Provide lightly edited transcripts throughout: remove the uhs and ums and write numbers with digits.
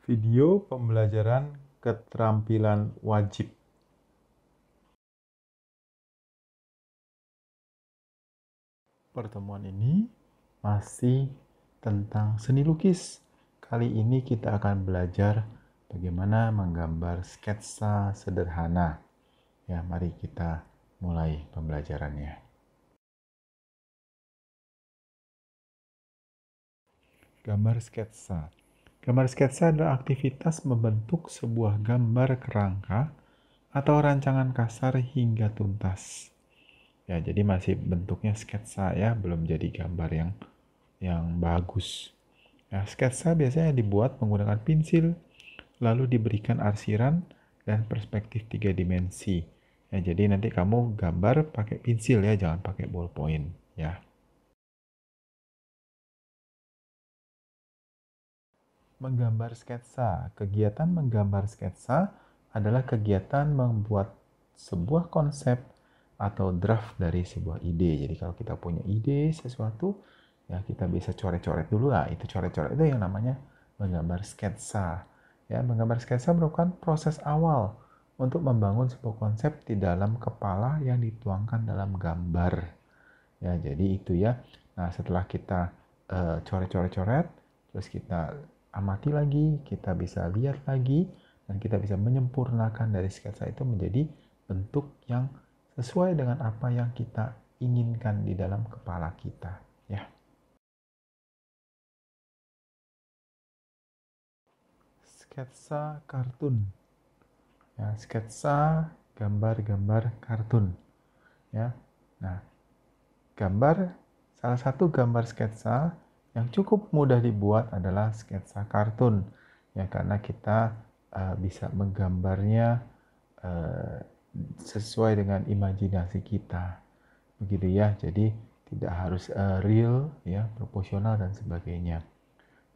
Video pembelajaran keterampilan wajib. Pertemuan ini masih tentang seni lukis. Kali ini kita akan belajar bagaimana menggambar sketsa sederhana. Ya, mari kita mulai pembelajarannya. Gambar sketsa. Gambar sketsa adalah aktivitas membentuk sebuah gambar kerangka atau rancangan kasar hingga tuntas. Ya, jadi masih bentuknya sketsa ya, belum jadi gambar yang bagus. Ya, sketsa biasanya dibuat menggunakan pensil, lalu diberikan arsiran dan perspektif 3 dimensi. Ya, jadi nanti kamu gambar pakai pensil ya, jangan pakai ballpoint ya. Menggambar sketsa. Kegiatan menggambar sketsa adalah kegiatan membuat sebuah konsep atau draft dari sebuah ide. Jadi kalau kita punya ide sesuatu, ya kita bisa coret-coret dulu lah. Itu coret-coret itu yang namanya menggambar sketsa. Ya, menggambar sketsa merupakan proses awal untuk membangun sebuah konsep di dalam kepala yang dituangkan dalam gambar. Ya, jadi itu ya. Nah, setelah kita coret-coret-coret, terus kita amati lagi, kita bisa lihat lagi, dan kita bisa menyempurnakan dari sketsa itu menjadi bentuk yang sesuai dengan apa yang kita inginkan di dalam kepala kita. Ya. Sketsa kartun. Ya, sketsa gambar-gambar kartun. Ya. Nah, salah satu gambar sketsa yang cukup mudah dibuat adalah sketsa kartun. Ya, karena kita bisa menggambarnya sesuai dengan imajinasi kita. Begitu ya. Jadi tidak harus real ya, proporsional dan sebagainya.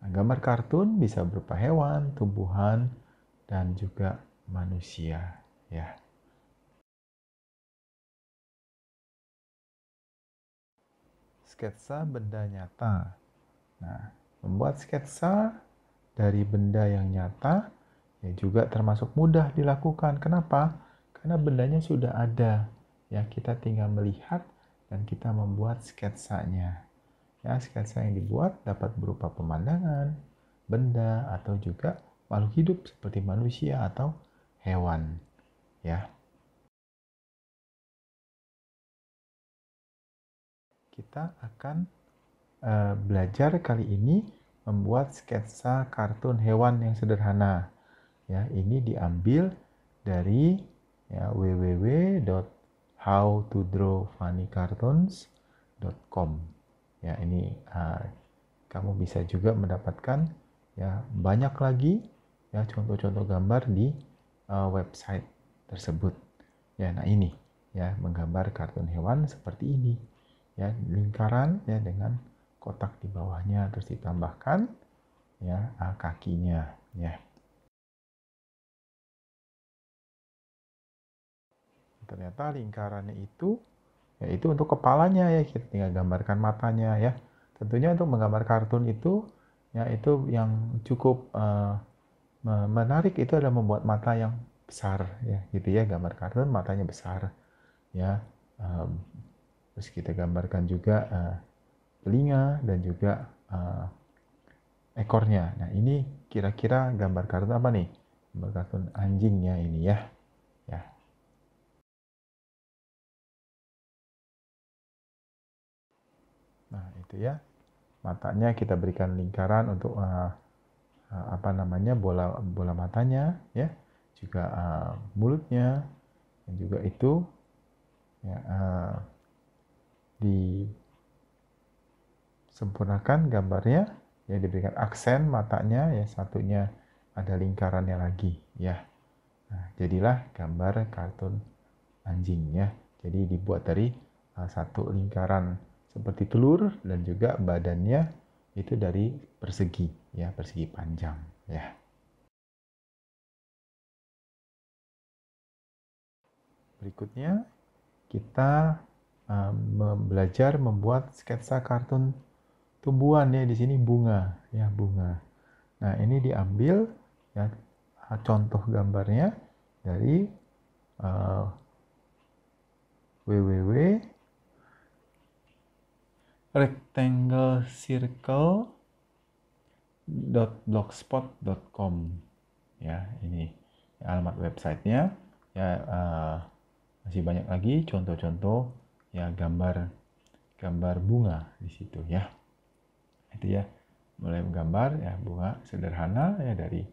Nah, gambar kartun bisa berupa hewan, tumbuhan, dan juga manusia ya. Sketsa benda nyata. Nah, membuat sketsa dari benda yang nyata ya juga termasuk mudah dilakukan. Kenapa? Karena bendanya sudah ada. Ya, kita tinggal melihat dan kita membuat sketsanya. Ya, sketsa yang dibuat dapat berupa pemandangan, benda, atau juga makhluk hidup seperti manusia atau hewan. Ya. Kita akan belajar kali ini membuat sketsa kartun hewan yang sederhana. Ya, ini diambil dari ya, www.howtodrawfunnycartoons.com. Ya, ini kamu bisa juga mendapatkan ya banyak lagi ya contoh-contoh gambar di website tersebut. Ya, nah ini ya menggambar kartun hewan seperti ini. Ya, lingkaran ya dengan kotak di bawahnya terus ditambahkan ya kakinya ya. Ternyata lingkarannya itu yaitu untuk kepalanya ya, kita tinggal gambarkan matanya ya. Tentunya untuk menggambar kartun itu ya itu yang cukup menarik itu adalah membuat mata yang besar ya gitu ya, gambar kartun matanya besar ya. Terus kita gambarkan juga telinga dan juga ekornya. Nah, ini kira-kira gambar kartun apa nih? Gambar kartun anjingnya ini ya. Ya. Nah, itu ya. Matanya kita berikan lingkaran untuk apa namanya? bola matanya ya. Juga mulutnya dan juga itu ya disempurnakan gambarnya ya, diberikan aksen matanya ya, satunya ada lingkarannya lagi ya. Nah, jadilah gambar kartun anjing ya. Jadi dibuat dari satu lingkaran seperti telur dan juga badannya itu dari persegi ya, persegi panjang ya. Berikutnya kita belajar membuat sketsa kartun tumbuhan ya, di sini bunga ya, bunga. Nah, ini diambil ya contoh gambarnya dari www.rectanglecircle.blogspot.com, ya ini alamat websitenya. Ya masih banyak lagi contoh-contoh ya gambar bunga di situ ya. Itu ya, mulai menggambar ya bunga sederhana ya dari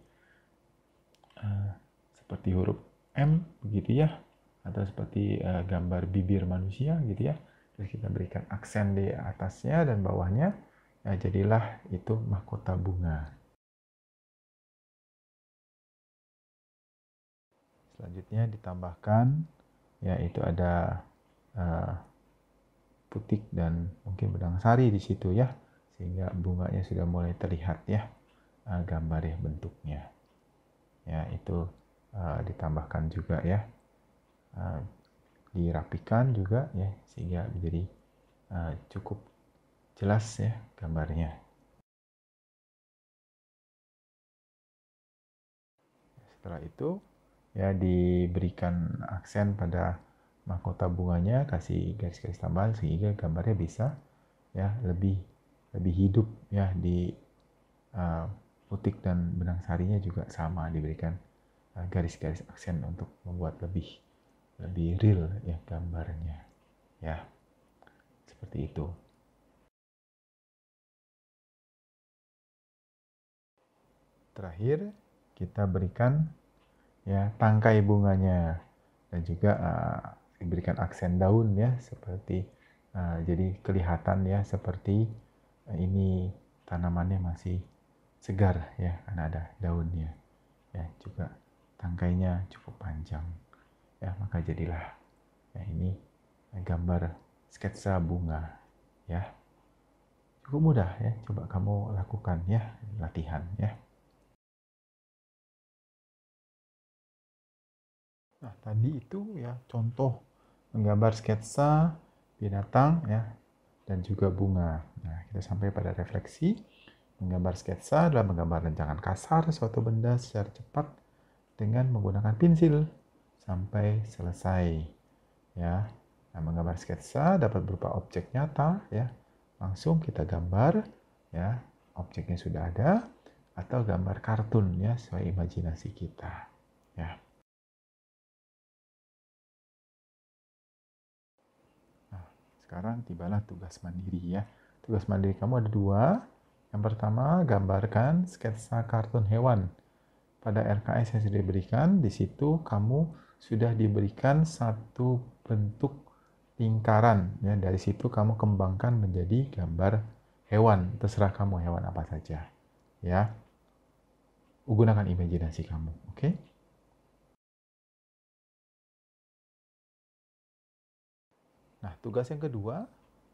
seperti huruf M begitu ya, atau seperti gambar bibir manusia gitu ya. Terus kita berikan aksen di atasnya dan bawahnya, ya jadilah itu mahkota bunga. Selanjutnya ditambahkan ya itu ada putik dan mungkin benang sari di situ ya, sehingga bunganya sudah mulai terlihat ya gambarnya, bentuknya ya. Itu ditambahkan juga ya, dirapikan juga ya, sehingga menjadi cukup jelas ya gambarnya. Setelah itu ya diberikan aksen pada mahkota bunganya, kasih garis-garis tambahan sehingga gambarnya bisa ya lebih hidup ya. Di putik dan benang sarinya juga sama, diberikan garis-garis aksen untuk membuat lebih real ya gambarnya ya, seperti itu. Terakhir kita berikan ya tangkai bunganya dan juga diberikan aksen daun ya, seperti jadi kelihatan ya seperti ini tanamannya masih segar ya karena ada daunnya ya, juga tangkainya cukup panjang ya, maka jadilah ya ini gambar sketsa bunga ya. Cukup mudah ya, coba kamu lakukan ya, latihan ya. Nah, tadi itu ya contoh menggambar sketsa binatang ya dan juga bunga. Nah, kita sampai pada refleksi. Menggambar sketsa adalah menggambar rancangan kasar suatu benda secara cepat dengan menggunakan pensil sampai selesai. Ya. Nah, menggambar sketsa dapat berupa objek nyata ya. Langsung kita gambar ya, objeknya sudah ada, atau gambar kartun ya sesuai imajinasi kita. Ya. Sekarang tibalah tugas mandiri ya. Tugas mandiri kamu ada dua. Yang pertama, gambarkan sketsa kartun hewan. Pada RKS yang sudah diberikan, di situ kamu sudah diberikan satu bentuk lingkaran. Ya, dari situ kamu kembangkan menjadi gambar hewan. Terserah kamu hewan apa saja. Ya, gunakan imajinasi kamu. Oke? Nah, tugas yang kedua,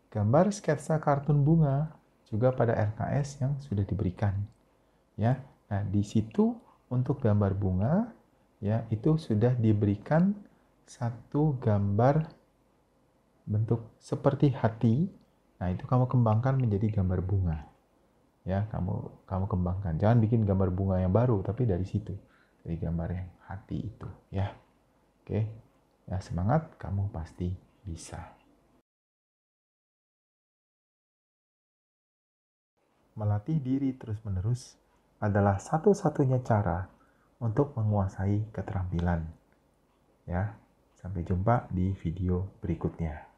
gambar sketsa kartun bunga juga pada RKS yang sudah diberikan. Ya. Nah, di situ untuk gambar bunga ya itu sudah diberikan satu gambar bentuk seperti hati. Nah, itu kamu kembangkan menjadi gambar bunga. Ya, kamu kembangkan. Jangan bikin gambar bunga yang baru, tapi dari situ. Dari gambar yang hati itu, ya. Oke. Ya, semangat, kamu pasti bisa. Melatih diri terus-menerus adalah satu-satunya cara untuk menguasai keterampilan. Ya, sampai jumpa di video berikutnya.